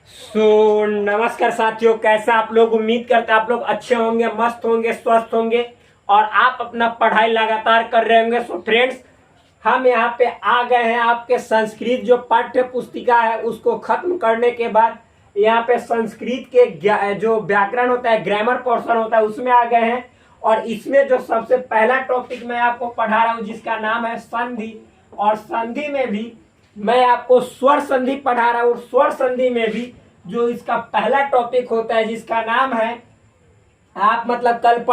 नमस्कार साथियों, कैसे आप लोग। उम्मीद करते हैं आप लोग अच्छे होंगे, मस्त होंगे, स्वस्थ होंगे और आप अपना पढ़ाई लगातार कर रहे होंगे। फ्रेंड्स, हम यहाँ पे आ गए हैं आपके संस्कृत जो पाठ्य पुस्तिका है उसको खत्म करने के बाद यहाँ पे संस्कृत के जो व्याकरण होता है, ग्रामर पोर्शन होता है, उसमें आ गए हैं। और इसमें जो सबसे पहला टॉपिक मैं आपको पढ़ा रहा हूँ जिसका नाम है संधि। और संधि में भी मैं आपको स्वर संधि पढ़ा रहा हूँ। स्वर संधि में भी जो इसका पहला टॉपिक होता है जिसका नाम है, आप मतलब कल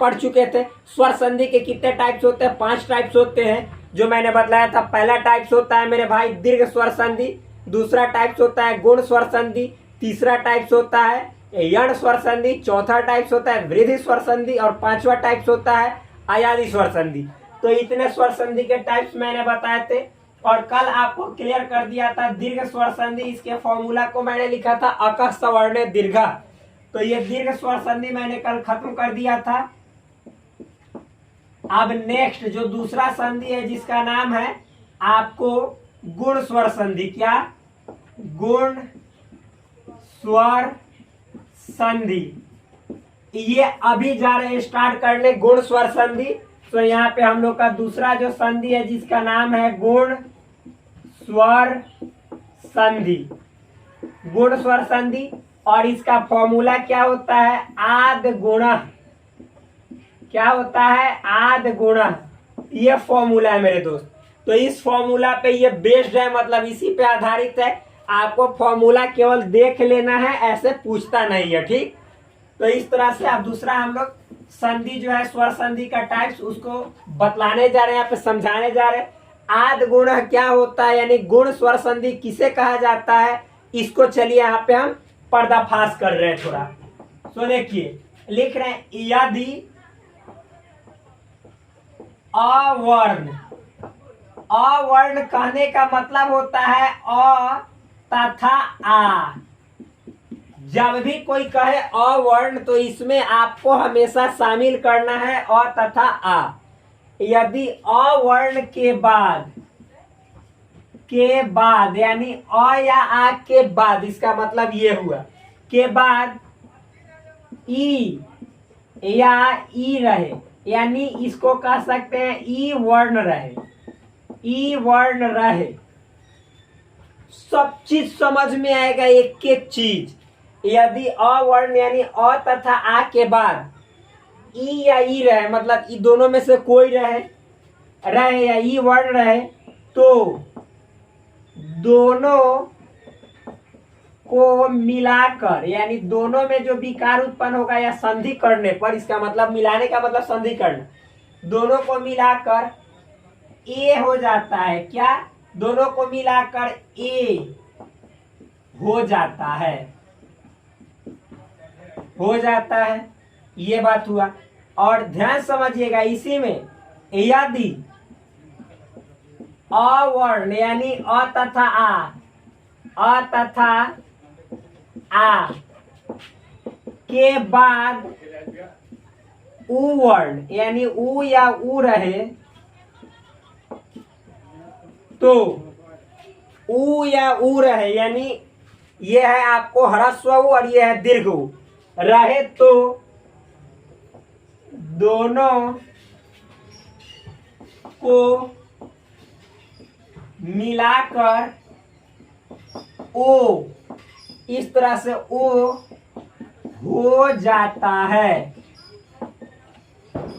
पढ़ चुके थे। स्वर संधि के कितने टाइप्स होते हैं? 5 टाइप्स होते हैं जो मैंने बतलाया था। पहला टाइप्स होता है मेरे भाई दीर्घ स्वर संधि, दूसरा टाइप्स होता है गुण स्वर संधि, तीसरा टाइप्स होता है यण स्वर संधि, चौथा टाइप्स होता है वृद्धि स्वर संधि और पांचवा टाइप्स होता है अयादि स्वर संधि। तो इतने स्वर संधि के टाइप्स मैंने बताए थे और कल आपको क्लियर कर दिया था दीर्घ स्वर संधि। इसके फॉर्मूला को मैंने लिखा था अक सवर्ण दीर्घ। तो ये दीर्घ स्वर संधि मैंने कल खत्म कर दिया था। अब नेक्स्ट जो दूसरा संधि है जिसका नाम है आपको गुण स्वर संधि। क्या? गुण स्वर संधि। ये अभी जा रहे हैं स्टार्ट करने गुण स्वर संधि। तो यहाँ पे हम लोग का दूसरा जो संधि है जिसका नाम है गुण स्वर संधि। गुण स्वर संधि और इसका फॉर्मूला क्या होता है? आद गुण। क्या होता है? आद गुण। ये फॉर्मूला है मेरे दोस्त। तो इस फॉर्मूला पे ये बेस्ड है, मतलब इसी पे आधारित है। आपको फॉर्मूला केवल देख लेना है, ऐसे पूछता नहीं है, ठीक। तो इस तरह से अब दूसरा हम लोग संधि जो है स्वर संधि का टाइप्स उसको बतलाने जा रहे हैं, यहाँ पे समझाने जा रहे हैं। आद गुण क्या होता है, यानी गुण स्वर संधि किसे कहा जाता है, इसको चलिए यहाँ पे हम पर्दाफाश कर रहे हैं थोड़ा। तो देखिए लिख रहे हैं यदि अवर्ण। अवर्ण कहने का मतलब होता है अ तथा आ। जब भी कोई कहे अवर्ण तो इसमें आपको हमेशा शामिल करना है अ तथा आ। यदि अवर्ण के बाद यानी अ या आ के बाद, इसका मतलब ये हुआ के बाद ई या ई रहे, यानी इसको कह सकते हैं ई वर्ण रहे। ई वर्ण रहे, सब चीज समझ में आएगा एक एक चीज। यदि अवर्ण यानी अ तथा आ के बाद ई या ई रहे, मतलब ई दोनों में से कोई रहे या ई वर्ण रहे, तो दोनों को मिलाकर, यानी दोनों में जो विकार उत्पन्न होगा या संधि करने पर, इसका मतलब मिलाने का मतलब संधि करना, दोनों को मिलाकर ए हो जाता है। क्या? दोनों को मिलाकर ए हो जाता है। हो जाता है, ये बात हुआ। और ध्यान समझिएगा इसी में यदि अवर्ण यानी अ तथा आ के बाद उ वर्ण यानी उ या उ रहे, तो उ या उ रहे यानी ये है आपको ह्रस्व उ और ये है दीर्घ उ रहे, तो दोनों को मिलाकर ओ, इस तरह से ओ हो जाता है।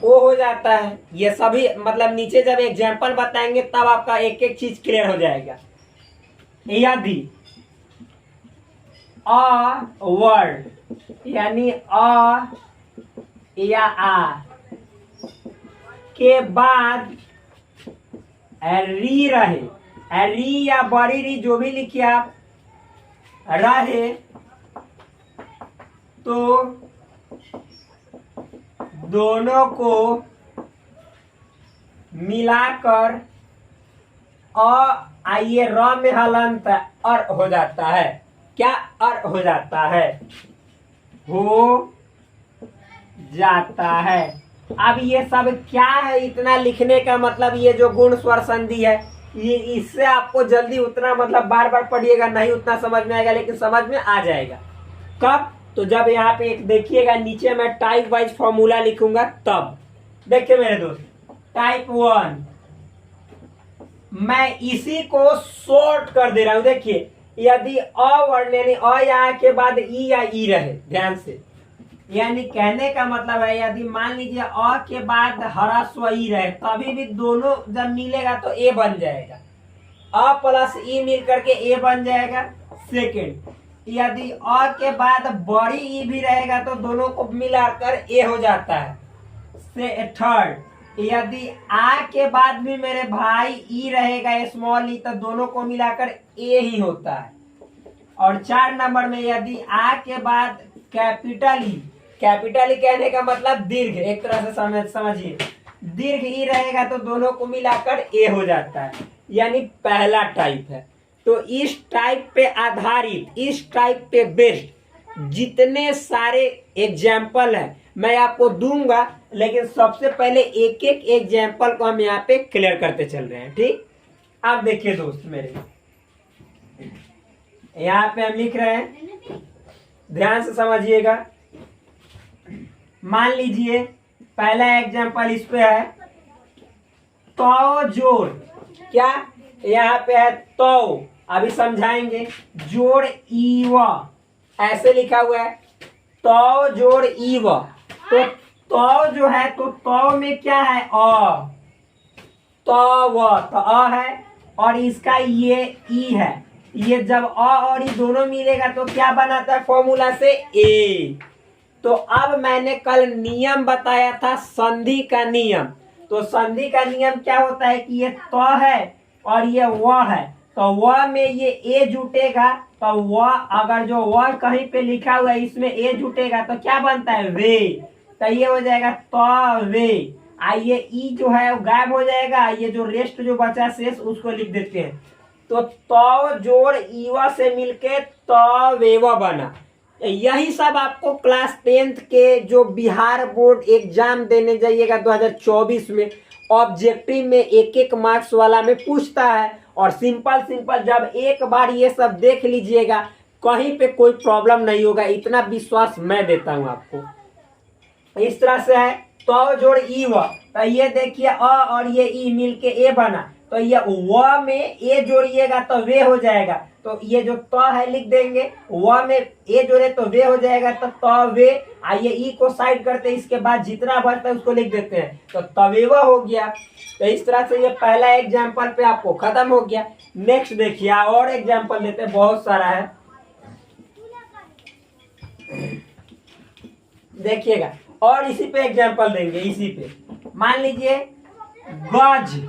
ओ हो जाता है। ये सभी मतलब नीचे जब एग्जाम्पल बताएंगे तब आपका एक एक चीज क्लियर हो जाएगा। यदि अ वर्ण यानी अ या आ के बाद री रहे, री या बड़ी री जो भी लिखिए आप, रहे, तो दोनों को मिलाकर आइए र में हलंत अर हो जाता है। क्या? अर हो जाता है। हो जाता है। अब ये सब क्या है, इतना लिखने का मतलब ये जो गुण स्वर संधि है ये इससे आपको जल्दी उतना मतलब बार बार पढ़िएगा नहीं उतना समझ में आएगा, लेकिन समझ में आ जाएगा। कब? तो जब यहाँ पे एक देखिएगा नीचे मैं टाइप वाइज फॉर्मूला लिखूंगा तब। देखिए मेरे दोस्त, टाइप 1 मैं इसी को शॉर्ट कर दे रहा हूं। देखिए यदि अवर्ण यानी अ यहाँ के बाद ई या ई रहे, ध्यान से, यानी कहने का मतलब है यदि मान लीजिए अ के बाद ह्रस्व ई रहे तभी भी दोनों जब मिलेगा तो ए बन जाएगा। अ प्लस ई मिल करके ए बन जाएगा। सेकेंड, यदि अ के बाद बड़ी ई भी रहेगा तो दोनों को मिलाकर ए हो जाता है। थर्ड, यदि आ के बाद भी मेरे भाई ई रहेगा स्मॉल ई तो दोनों को मिलाकर ए ही होता है। और 4 नंबर में यदि आ के बाद कैपिटल ई कहने का मतलब दीर्घ, एक तरह से समझिए दीर्घ ई रहेगा तो दोनों को मिलाकर ए हो जाता है, यानी पहला टाइप है। तो इस टाइप पे आधारित, इस टाइप पे बेस्ड जितने सारे एग्जाम्पल है मैं आपको दूंगा, लेकिन सबसे पहले एक एक एग्जाम्पल को हम यहाँ पे क्लियर करते चल रहे हैं। ठीक, आप देखिए दोस्त मेरे, यहाँ पे हम लिख रहे हैं, ध्यान से समझिएगा। मान लीजिए पहला एग्जाम्पल इस पे है तो जोड़, क्या यहाँ पे है तो, अभी समझाएंगे, जोड़ ईव ऐसे लिखा हुआ है, तो जोड़ ईव। तो जो है तो में क्या है अ, तो अ है और इसका ये ई है। ये जब अ और ई दोनों मिलेगा तो क्या बनाता है फॉर्मूला से ए। तो अब मैंने कल नियम बताया था संधि का नियम। तो संधि का नियम क्या होता है कि ये तो है और ये व है, तो व में ये ए जुटेगा, तो व अगर जो व कहीं पे लिखा हुआ है इसमें ए जुटेगा तो क्या बनता है वे, तो ये हो जाएगा तो वे। आइए ई जो है वो गायब हो जाएगा, ये जो रेस्ट जो बचा शेष उसको लिख देते हैं। तो जोड़ ईवा से मिलके तो वेवा बना। यही सब आपको क्लास 10th के जो बिहार बोर्ड एग्जाम देने जाइएगा 2024 में ऑब्जेक्टिव में एक एक मार्क्स वाला में पूछता है। और सिंपल जब एक बार ये सब देख लीजिएगा कहीं पे कोई प्रॉब्लम नहीं होगा, इतना विश्वास मैं देता हूं आपको। इस तरह से है तो जोड़ ई व, तो ये देखिए अ और ये ई मिलके ए बना, तो ये व में ए जोड़िएगा तो वे हो जाएगा। तो ये जो तो है लिख देंगे, व में ए जोड़े तो वे हो जाएगा, तो वे। आइए ई को साइड करते इसके बाद जितना बचता है उसको लिख देते हैं, तो तवेवा हो गया। तो इस तरह से ये पहला एग्जाम्पल पे आपको खत्म हो गया। नेक्स्ट देखिए और एग्जाम्पल लेते हैं, बहुत सारा है, देखिएगा और इसी पे एग्जाम्पल देंगे। इसी पे मान लीजिए गज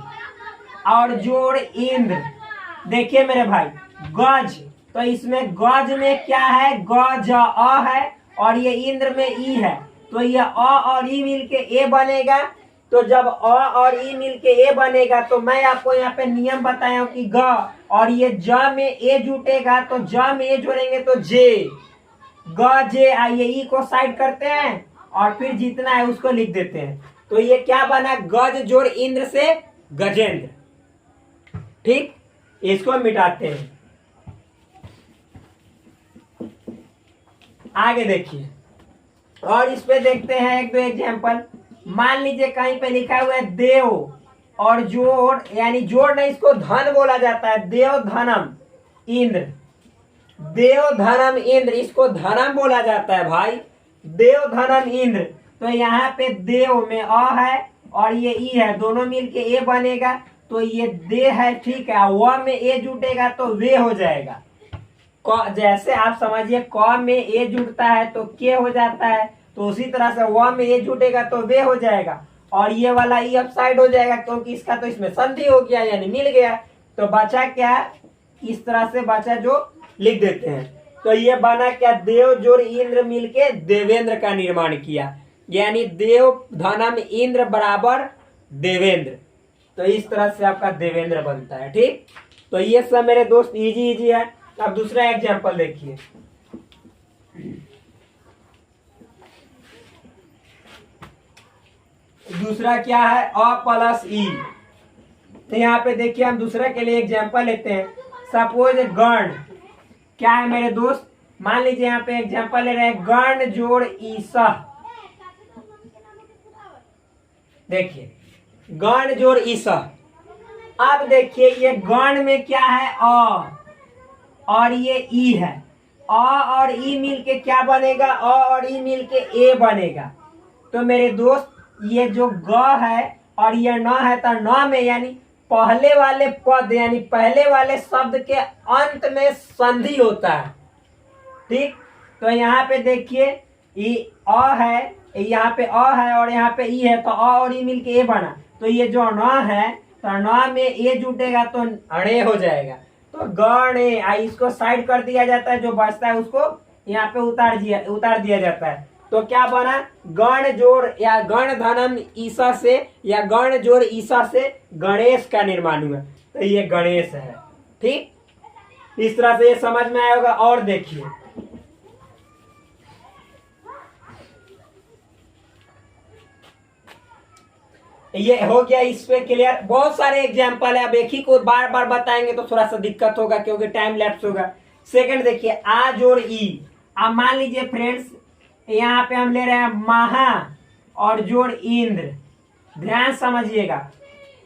और जोड़ इंद्र। देखिए मेरे भाई गज, तो इसमें गज में क्या है गज अ है और ये इंद्र में ई है, तो ये अ और ई मिलके ए बनेगा। तो जब अ और ई मिलके ए बनेगा तो मैं आपको यहाँ पे नियम बताया हूँ कि ग और ये ज में ए जुटेगा, तो ज में ए जोड़ेंगे तो जे, ग जे। आइए ई को साइड करते हैं और फिर जितना है उसको लिख देते हैं, तो ये क्या बना गज जोड़ इंद्र से गजेंद्र। ठीक, इसको मिटाते हैं। आगे देखिए और इस पे देखते हैं एक दो एग्जाम्पल। मान लीजिए कहीं पे लिखा हुआ है देव और जोड़, यानी जोड़ नहीं इसको धन बोला जाता है, देव धनम इंद्र, देव धनम इंद्र, इसको धनम बोला जाता है भाई, देव धनम इंद्र। तो यहाँ पे देव में अ है और ये ई है, दोनों मिलके ए बनेगा, तो ये दे है, ठीक है। व में ए जुटेगा तो वे हो जाएगा। जैसे आप समझिए क में ए जुड़ता है तो के हो जाता है, तो उसी तरह से व में ए जुटेगा तो वे हो जाएगा और ये वाला ई अप साइड हो जाएगा क्योंकि इसका तो इसमें संधि हो गया यानी मिल गया। तो बचा क्या, इस तरह से बचा जो लिख देते हैं। तो ये बना क्या देव जोड़ इंद्र मिलके देवेंद्र का निर्माण किया, यानी देव धनम इंद्र बराबर देवेंद्र। तो इस तरह से आपका देवेंद्र बनता है। ठीक, तो ये सब मेरे दोस्त इजी है। अब दूसरा एग्जांपल देखिए, दूसरा क्या है अ प्लस ई। तो यहाँ पे देखिए हम दूसरा के लिए एग्जाम्पल लेते हैं। सपोज गण, क्या है मेरे दोस्त, मान लीजिए यहाँ पे एग्जाम्पल ले रहे हैं गण जोड़ ईसा। देखिए गण जोड़ ईसा। अब देखिए ये गण में क्या है अ और ये ई है। अ और ई मिल के क्या बनेगा, अ और ई मिल के ए बनेगा। तो मेरे दोस्त ये जो ग है और ये न है तो न में यानी पहले वाले पद यानी पहले वाले शब्द के अंत में संधि होता है। ठीक, तो यहाँ पे देखिए अ है, यहाँ पे अ है और यहाँ पे ई है, तो अ और ई मिल के ए बना। तो ये जो न है तो न में ए जुटेगा तो अणे हो जाएगा। तो गणे, इसको साइड कर दिया जाता है, जो बचता है उसको यहाँ पे उतार दिया जाता है। तो क्या बना, गण जोड़ या गण धनम ईसा से या गण जोड़ ईसा से गणेश का निर्माण हुआ। तो ये गणेश है। ठीक, इस तरह से ये समझ में आया होगा। और देखिए ये हो गया इस पे क्लियर। बहुत सारे एग्जाम्पल है, अब एक ही को बार बार बताएंगे तो थोड़ा सा दिक्कत होगा क्योंकि टाइम लैप्स होगा। सेकंड देखिए आ जोड़ ई। अब मान लीजिए फ्रेंड्स यहाँ पे हम ले रहे हैं महा और जोड़ इंद्र, ध्यान समझिएगा,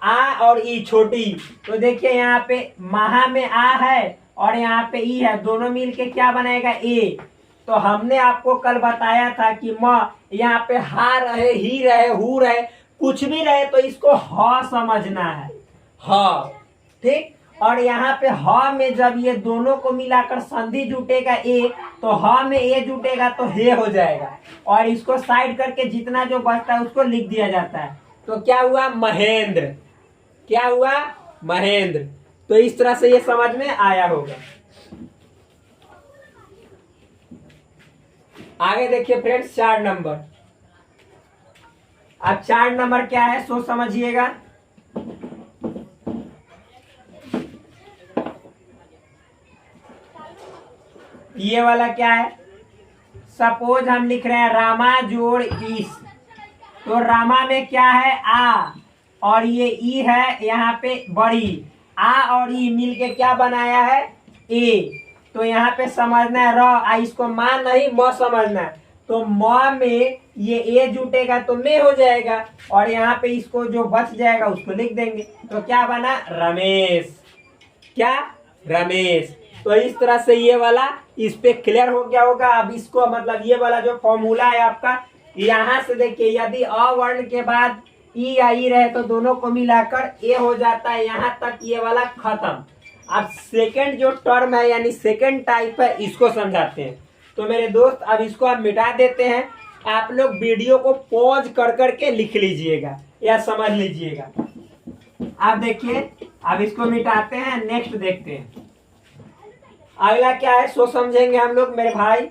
आ और ई छोटी। तो देखिए यहाँ पे महा में आ है और यहाँ पे ई है, दोनों मिलके क्या बनाएगा ए। तो हमने आपको कल बताया था कि म यहाँ पे हा रहे, ही रहे, हु रहे, कुछ भी रहे तो इसको ह समझना है, ह। ठीक, और यहाँ पे ह में जब ये दोनों को मिलाकर संधि जुटेगा ए, तो ह में ए जुटेगा तो हे हो जाएगा। और इसको साइड करके जितना जो बचता है उसको लिख दिया जाता है। तो क्या हुआ, महेंद्र। क्या हुआ, महेंद्र। तो इस तरह से ये समझ में आया होगा। आगे देखिए फ्रेंड्स 4 नंबर। अब 4 नंबर क्या है सो समझिएगा। ये वाला क्या है, सपोज हम लिख रहे हैं रामा जोड़ ईस। तो रामा में क्या है आ और ये ई है यहाँ पे बड़ी, आ और ई मिल के क्या बनाया है ए। तो यहाँ पे समझना है र, इसको मान नहीं म समझना है। तो म में ये ए जुटेगा तो में हो जाएगा और यहाँ पे इसको जो बच जाएगा उसको लिख देंगे। तो क्या बना, रमेश। क्या, रमेश। तो इस तरह से ये वाला इस पे क्लियर हो गया होगा। अब इसको मतलब ये वाला जो फॉर्मूला है आपका, यहाँ से देखिए यदि अ वर्ण के बाद ई या ई रहे तो दोनों को मिलाकर ए हो जाता है। यहाँ तक ये वाला खत्म। अब सेकंड जो टर्म है यानी सेकंड टाइप है, इसको समझाते हैं। तो मेरे दोस्त अब इसको आप मिटा देते हैं। आप लोग वीडियो को पॉज कर करके लिख लीजिएगा या समझ लीजिएगा। आप देखिए अब इसको मिटाते हैं, नेक्स्ट देखते हैं। अगला क्या है सो समझेंगे हम लोग मेरे भाई।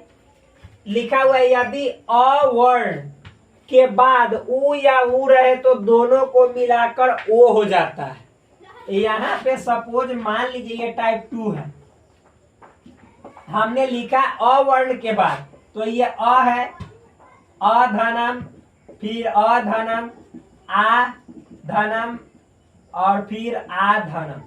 लिखा हुआ है यदि अ वर्ण के बाद उ या उ रहे तो दोनों को मिलाकर ओ हो जाता है। यहाँ पे सपोज मान लीजिए ये टाइप 2 है, हमने लिखा अ वर्ण के बाद, तो ये अ है, अ धनम, फिर अ धनम, आ धनम और फिर आ धनम।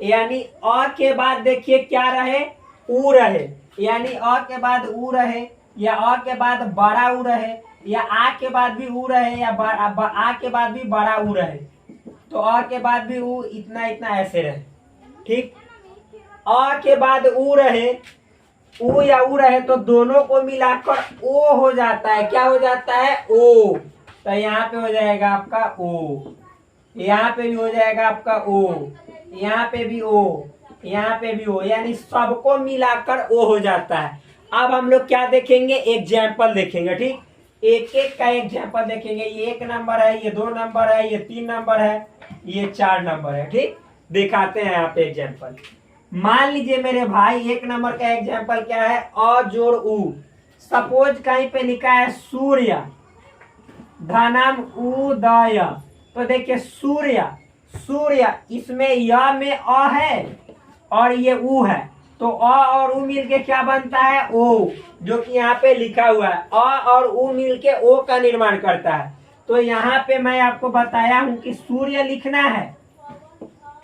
यानी अ के बाद देखिए क्या रहे, उ रहे, यानी अ के बाद उ रहे या अ के बाद बड़ा उ रहे या आ के बाद भी उ रहे या आ के बाद भी बड़ा उ रहे। तो अ के बाद भी उ इतना इतना ऐसे रहे। ठीक, अ के बाद उ रहे, उ या उ रहे तो दोनों को मिलाकर ओ हो जाता है। क्या हो जाता है, ओ। तो यहाँ पे हो जाएगा आपका ओ, यहाँ पे भी हो जाएगा आपका ओ, यहाँ पे भी ओ, यहाँ पे भी ओ, यानी सबको मिलाकर ओ हो जाता है। अब हम लोग क्या देखेंगे, एग्जाम्पल देखेंगे। ठीक, एक एक का एग्जाम्पल देखेंगे। ये 1 नंबर है, ये 2 नंबर है, ये 3 नंबर है, ये 4 नंबर है। ठीक, दिखाते हैं यहाँ पे एग्जाम्पल। मान लीजिए मेरे भाई 1 नंबर का एग्जाम्पल क्या है, अ जोड़ उ। सपोज कहीं पे लिखा है सूर्य धनम उदय। तो देखिए सूर्य, सूर्य इसमें य में अ है और ये उ है, तो अ और उ मिलके क्या बनता है, ओ, जो कि यहाँ पे लिखा हुआ है। अ और उ मिलके ओ का निर्माण करता है। तो यहाँ पे मैं आपको बताया हूं कि सूर्य लिखना है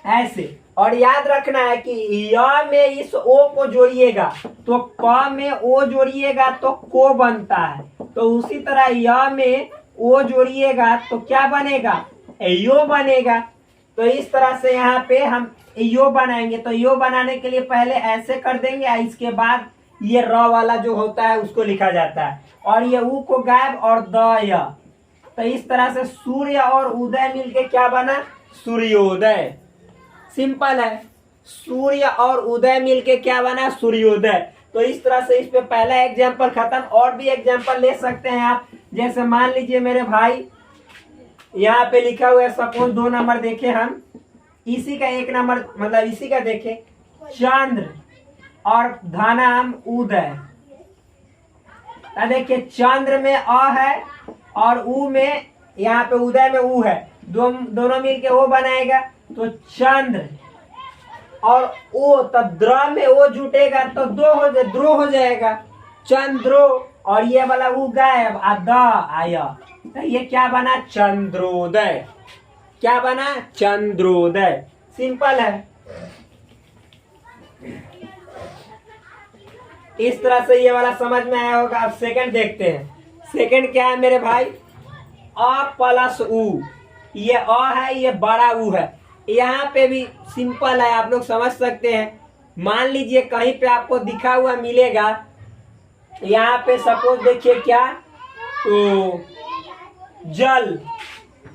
ऐसे, और याद रखना है कि य में इस ओ को जोड़िएगा तो क में ओ जोड़िएगा तो को बनता है, तो उसी तरह य में ओ जोड़िएगा तो क्या बनेगा, यो बनेगा। तो इस तरह से यहाँ पे हम यो बनाएंगे। तो यो बनाने के लिए पहले ऐसे कर देंगे, इसके बाद ये र वाला जो होता है उसको लिखा जाता है, और ये ऊ को गायब और द य। तो इस तरह से सूर्य और उदय मिलके क्या बना, सूर्योदय। सिंपल है, सूर्य और उदय मिलके क्या बना, सूर्योदय। तो इस तरह से इस पे पहला एग्जाम्पल खत्म। और भी एग्जाम्पल ले सकते हैं आप, जैसे मान लीजिए मेरे भाई यहाँ पे लिखा हुआ है, सपोज 2 नंबर देखे हम, इसी का 1 नंबर मतलब इसी का देखे, चंद्र और धनाम उदय। देखिए चंद्र में अ है और उ में, यहाँ पे उदय में उ है, दोनों मिलके ओ बनाएगा तो चंद्र, और ओ तो द्र में ओ जुटेगा तो द्रो हो जाएगा, चंद्रो, और ये वाला उ गायब आ द आया, तो ये क्या बना, चंद्रोदय। क्या बना, चंद्रोदय। सिंपल है। इस तरह से ये वाला समझ में आया होगा। अब सेकंड देखते हैं। सेकंड क्या है मेरे भाई, अ प्लस उ। ये अ है, ये बड़ा उ है। यहाँ पे भी सिंपल है, आप लोग समझ सकते हैं। मान लीजिए कहीं पे आपको दिखा हुआ मिलेगा, यहाँ पे सपोज देखिए क्या, तो जल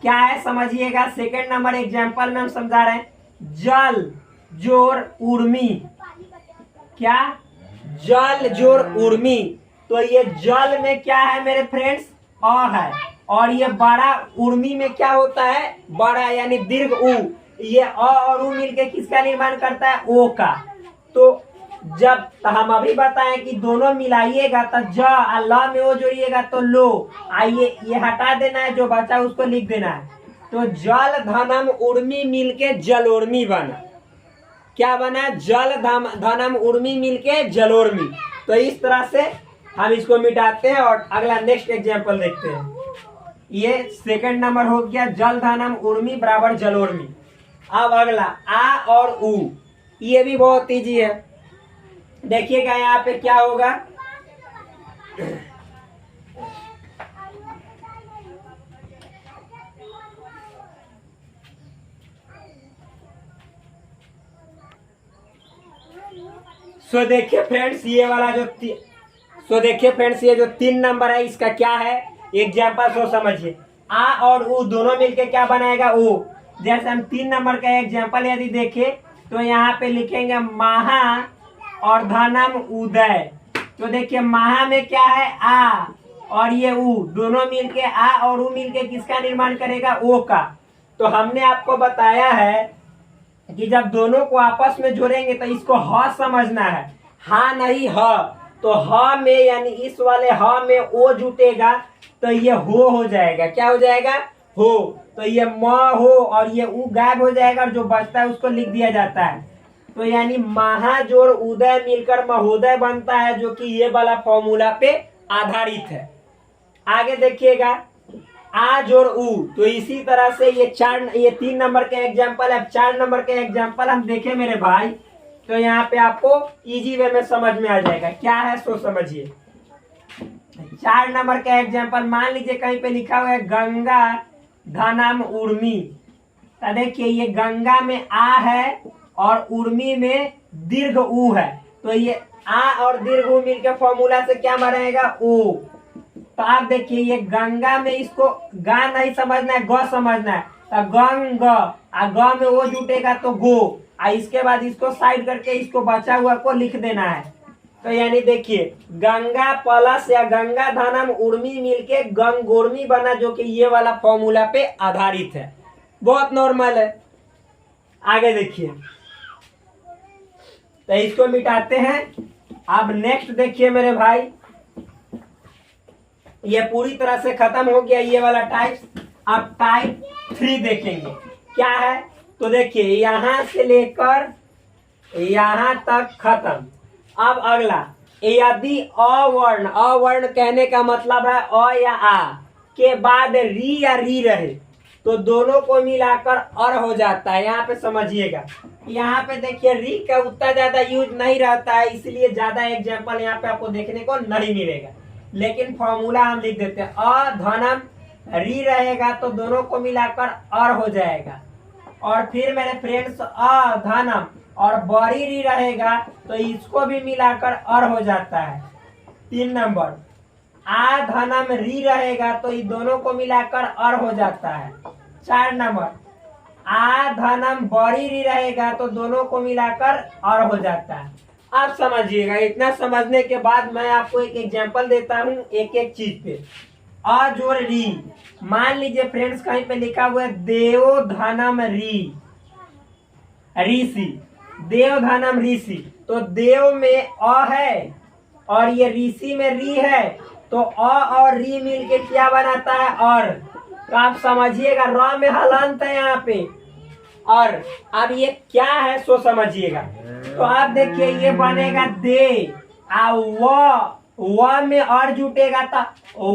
क्या है समझिएगा। सेकंड नंबर एग्जाम्पल में हम समझा रहे हैं, जल जोर उर्मी। क्या, जल जोर उर्मी। तो ये जल में क्या है मेरे फ्रेंड्स, अ है, और ये बड़ा उर्मी में क्या होता है, बड़ा यानी दीर्घ उ। ये अ और उ मिलके किसका निर्माण करता है, ओ का। तो जब हम अभी बताएं कि दोनों मिलाइएगा तो ज ल में ओ जोड़िएगा तो लो। आइए ये हटा देना है, जो बचा उसको लिख देना है। तो जल धनम उर्मी मिलके जलोर्मी बना। क्या बना, जल धनम उर्मी मिलके जलोर्मी। तो इस तरह से हम इसको मिटाते हैं और अगला नेक्स्ट एग्जाम्पल देखते हैं। ये सेकंड नंबर हो गया, जल धनम उर्मी बराबर जलोर्मी। अब अगला आ और उ, ये भी बहुत इजी है। देखिएगा यहाँ पे क्या होगा, सो देखिए फ्रेंड्स ये वाला जो देखिए फ्रेंड्स ये जो 3 नंबर है, इसका क्या है एग्जाम्पल, सो समझिए। आ और उ दोनों मिलके क्या बनाएगा, ओ। जैसे हम 3 नंबर का एग्जाम्पल यदि देखें तो यहाँ पे लिखेंगे महा और धनम उदय। तो देखिए महा में क्या है, आ, और ये उ, दोनों मिलके आ और उ मिलके किसका निर्माण करेगा, ओ का। तो हमने आपको बताया है कि जब दोनों को आपस में जोड़ेंगे तो इसको ह समझना है, हा नहीं ह। तो ह में यानी इस वाले ह में ओ जुटेगा तो ये हो जाएगा। क्या हो जाएगा, हो। तो ये म हो और ये उ गायब हो जाएगा, और जो बचता है उसको लिख दिया जाता है। तो यानी महा जोड़ उदय मिलकर महोदय बनता है, जो कि ये वाला फॉर्मूला पे आधारित है। आगे देखिएगा, आ जोड़ उ। तो इसी तरह से ये 3 नंबर के एग्जाम्पल है। 4 नंबर के एग्जाम्पल हम देखें मेरे भाई, तो यहाँ पे आपको इजी वे में समझ में आ जाएगा क्या है, सो समझिए। 4 नंबर का एग्जाम्पल मान लीजिए कहीं पे लिखा हुआ है गंगा धनम उर्मी। तो देखिए ये गंगा में आ है और उर्मी में दीर्घ उ है। तो ये आ और दीर्घ उ मिलकर फॉर्मूला से क्या बनेगा, ओ। तो आप देखिए ये गंगा में इसको गा नहीं समझना है, ग समझना है। तो गंग, आ ग में वो जुटेगा तो गो, आ इसके बाद इसको साइड करके इसको बचा हुआ को लिख देना है। तो यानी देखिए गंगा प्लस या गंगा धनम उर्मी मिलके गंगोर्मी बना, जो कि ये वाला फॉर्मूला पे आधारित है। बहुत नॉर्मल है। आगे देखिए, तो इसको मिटाते हैं। अब नेक्स्ट देखिए मेरे भाई, ये पूरी तरह से खत्म हो गया ये वाला टाइप। अब टाइप 3 देखेंगे क्या है। तो देखिए यहां से लेकर यहां तक खत्म। अब अगला, यदि अवर्ण कहने का मतलब है अ या आ, के बाद री या री रहे तो दोनों को मिलाकर और हो जाता है। यहाँ पे समझिएगा, यहाँ पे देखिए री का उतना ज्यादा यूज नहीं रहता है, इसलिए ज्यादा एग्जाम्पल यहाँ पे आपको देखने को नहीं मिलेगा। लेकिन फॉर्मूला हम लिख देते हैं, अ धनम री रहेगा तो दोनों को मिलाकर और हो जाएगा। और फिर मेरे फ्रेंड्स अ धनम और बड़ी री रहेगा तो इसको भी मिलाकर और हो जाता है। 3 नंबर आ धनम री रहेगा तो ये दोनों को मिलाकर और हो जाता है। 4 नंबर आ धनम बड़ी री रहेगा तो दोनों को मिलाकर और हो जाता है। आप समझिएगा, इतना समझने के बाद मैं आपको एक एग्जांपल देता हूँ एक एक चीज पे। अ जोड़ री, मान लीजिए फ्रेंड्स कहीं पे लिखा हुआ है देव धनम री ऋषि, देव धनम ऋषि, तो देव में अ है और ये ऋषि में री है, तो अ और री मिलके क्या बनाता है और। तो आप समझिएगा र में हलंत है यहाँ पे, और अब ये क्या है सो समझिएगा। तो आप देखिए ये बनेगा दे, आ व में और जुटेगा तो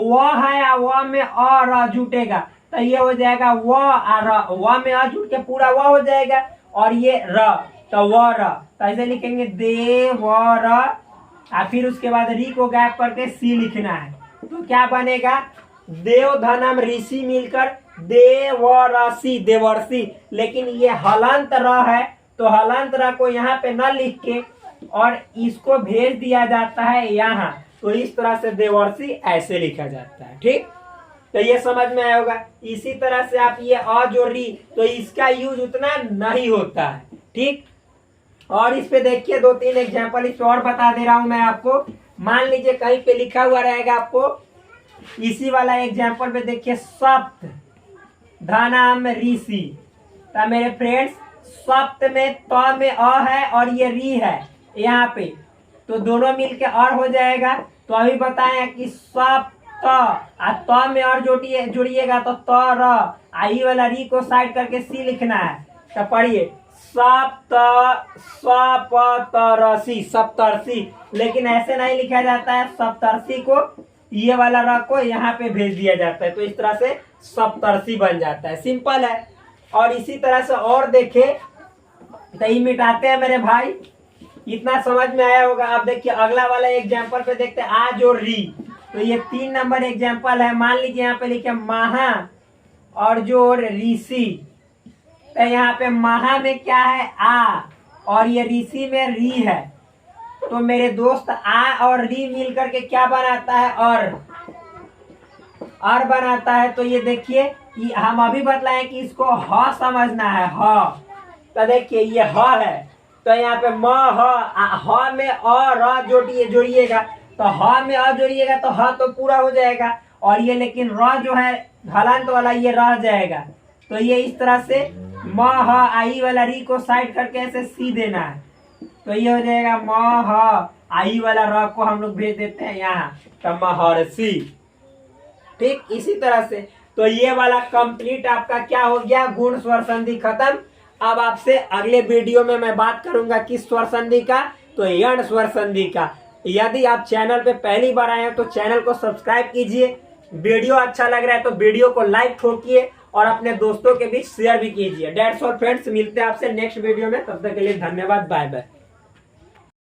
व है, आ व में और जुटेगा तो ये हो जाएगा व आ र, व में और जुट के पूरा व हो जाएगा, और ये र तो व र, तो ऐसे लिखेंगे दे व र, और फिर उसके बाद री को गैप करके सी लिखना है। तो क्या बनेगा देव धनम ऋषि मिलकर देवरसी, देवर्षि। लेकिन ये हलंत र है तो हलंत र को यहाँ पे न लिख के और इसको भेज दिया जाता है यहाँ, तो इस तरह से देवर्षि ऐसे लिखा जाता है। ठीक, तो ये समझ में आया होगा। इसी तरह से आप ये अ जो री, तो इसका यूज उतना नहीं होता है। ठीक, और इस पे देखिए 2-3 एग्जांपल इस पे और बता दे रहा हूं मैं आपको। मान लीजिए कहीं पे लिखा हुआ रहेगा आपको, इसी वाला एग्जांपल पे देखिए सप्त धनम ऋषि, तो मेरे फ्रेंड्स सप्त में त में अ है और ये री है यहाँ पे, तो दोनों मिलके और हो जाएगा। तो अभी बताएं कि सप्त त में और जोड़िएगा तो त र, आई वाला री को साइड करके सी लिखना है। तो पढ़िए सप्तरसी, सप्तर्षि, लेकिन ऐसे नहीं लिखा जाता है। सप्तर्षि को ये वाला र को यहाँ पे भेज दिया जाता है, तो इस तरह से सप्तर्षि बन जाता है। सिंपल है। और इसी तरह से और देखे तो ये मिटाते हैं मेरे भाई, इतना समझ में आया होगा। अब देखिए अगला वाला एग्जाम्पल पे देखते हैं आ जो री, तो ये 3 नंबर एग्जाम्पल है। मान लीजिए यहाँ पे लिखे महा और जो ऋषि, तो यहाँ पे महा में क्या है आ और ये ऋषि में री है, तो मेरे दोस्त आ और री मिल करके क्या बनाता है और बनाता है। तो ये देखिए हम अभी बतलाए कि इसको ह समझना है, ह। तो देखिए ये ह है, तो यहाँ पे म ह में अ र जोड़िएगा, तो ह में अ जोड़िएगा तो ह तो पूरा हो जाएगा, और ये लेकिन र जो है हलंत वाला ये रह जाएगा। तो ये इस तरह से म ह आई वाला री को साइड करके ऐसे सी देना है, तो ये हो जाएगा म ह आई वाला र को हम लोग भेज देते हैं यहाँ, तो महर्षि। ठीक, इसी तरह से तो ये वाला कंप्लीट आपका क्या हो गया, गुण स्वर संधि खत्म। अब आपसे अगले वीडियो में मैं बात करूंगा किस स्वर संधि का, तो यण स्वर संधि का। यदि आप चैनल पे पहली बार आए हैं तो चैनल को सब्सक्राइब कीजिए, वीडियो अच्छा लग रहा है तो वीडियो को लाइक ठोकिए और अपने दोस्तों के बीच शेयर भी कीजिए। डेट्स ऑल फ्रेंड्स, मिलते हैं आपसे नेक्स्ट वीडियो में, तब तक के लिए धन्यवाद, बाय बाय।